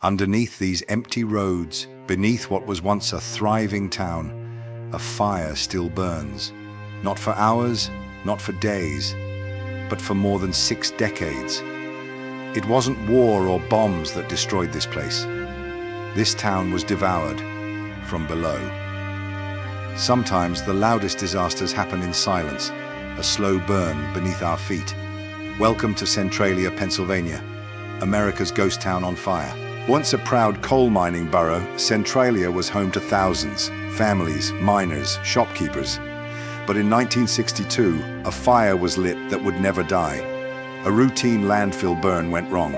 Underneath these empty roads, beneath what was once a thriving town, a fire still burns. Not for hours, not for days, but for more than 6 decades. It wasn't war or bombs that destroyed this place. This town was devoured from below. Sometimes the loudest disasters happen in silence, a slow burn beneath our feet. Welcome to Centralia, Pennsylvania, America's ghost town on fire. Once a proud coal mining borough, Centralia was home to thousands, families, miners, shopkeepers. But in 1962, a fire was lit that would never die. A routine landfill burn went wrong.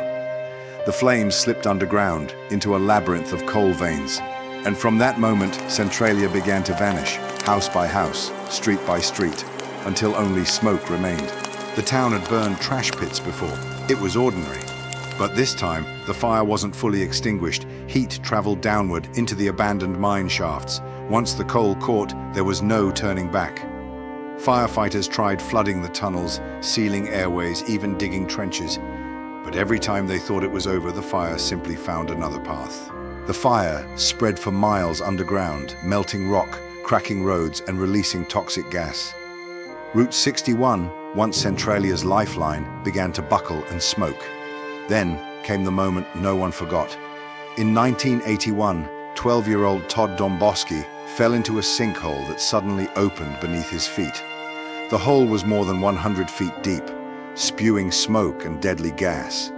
The flames slipped underground into a labyrinth of coal veins. And from that moment, Centralia began to vanish, house by house, street by street, until only smoke remained. The town had burned trash pits before. It was ordinary. But this time, the fire wasn't fully extinguished. Heat traveled downward into the abandoned mine shafts. Once the coal caught, there was no turning back. Firefighters tried flooding the tunnels, sealing airways, even digging trenches. But every time they thought it was over, the fire simply found another path. The fire spread for miles underground, melting rock, cracking roads, and releasing toxic gas. Route 61, once Centralia's lifeline, began to buckle and smoke. Then came the moment no one forgot. In 1981, 12-year-old Todd Domboski fell into a sinkhole that suddenly opened beneath his feet. The hole was more than 100 feet deep, spewing smoke and deadly gas.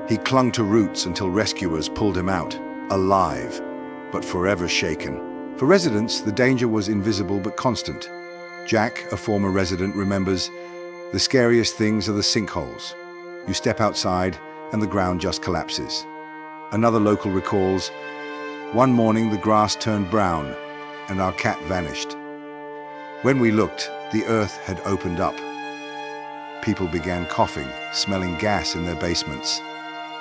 He clung to roots until rescuers pulled him out, alive, but forever shaken. For residents, the danger was invisible but constant. Jack, a former resident, remembers, "The scariest things are the sinkholes. You step outside, and the ground just collapses." Another local recalls, "One morning the grass turned brown and our cat vanished. When we looked, the earth had opened up. People began coughing, smelling gas in their basements.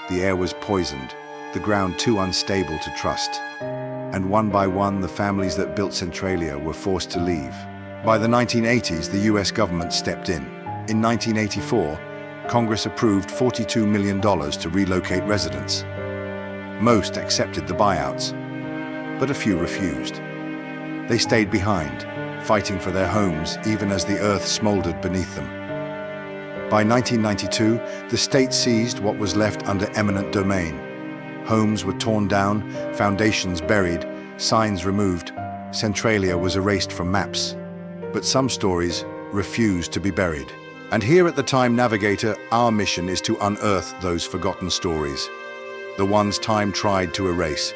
The air was poisoned, the ground too unstable to trust. And one by one, the families that built Centralia were forced to leave." By the 1980s, the US government stepped in. In 1984, Congress approved $42 million to relocate residents. Most accepted the buyouts, but a few refused. They stayed behind, fighting for their homes even as the earth smoldered beneath them. By 1992, the state seized what was left under eminent domain. Homes were torn down, foundations buried, signs removed. Centralia was erased from maps. But some stories refused to be buried. And here at the Time Navigator, our mission is to unearth those forgotten stories, the ones time tried to erase.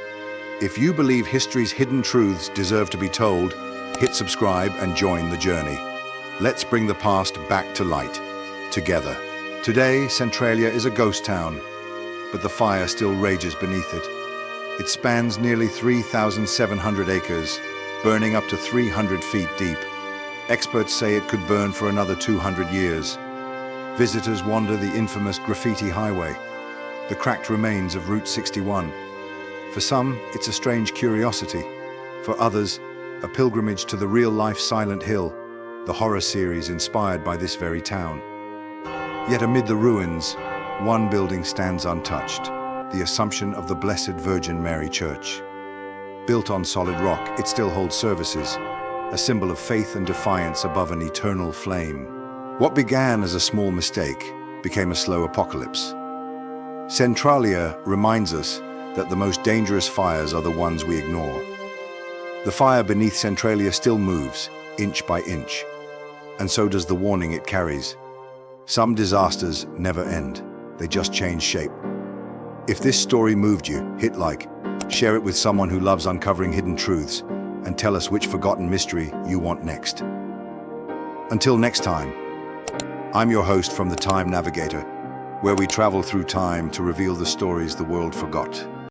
If you believe history's hidden truths deserve to be told, hit subscribe and join the journey. Let's bring the past back to light, together. Today, Centralia is a ghost town, but the fire still rages beneath it. It spans nearly 3,700 acres, burning up to 300 feet deep. Experts say it could burn for another 200 years. Visitors wander the infamous graffiti highway, the cracked remains of Route 61. For some, it's a strange curiosity. For others, a pilgrimage to the real-life Silent Hill, the horror series inspired by this very town. Yet amid the ruins, one building stands untouched, the Assumption of the Blessed Virgin Mary Church. Built on solid rock, it still holds services, a symbol of faith and defiance above an eternal flame. What began as a small mistake became a slow apocalypse. Centralia reminds us that the most dangerous fires are the ones we ignore. The fire beneath Centralia still moves, inch by inch, and so does the warning it carries. Some disasters never end, they just change shape. If this story moved you, hit like, share it with someone who loves uncovering hidden truths, and tell us which forgotten mystery you want next. Until next time, I'm your host from the Time Navigator, where we travel through time to reveal the stories the world forgot.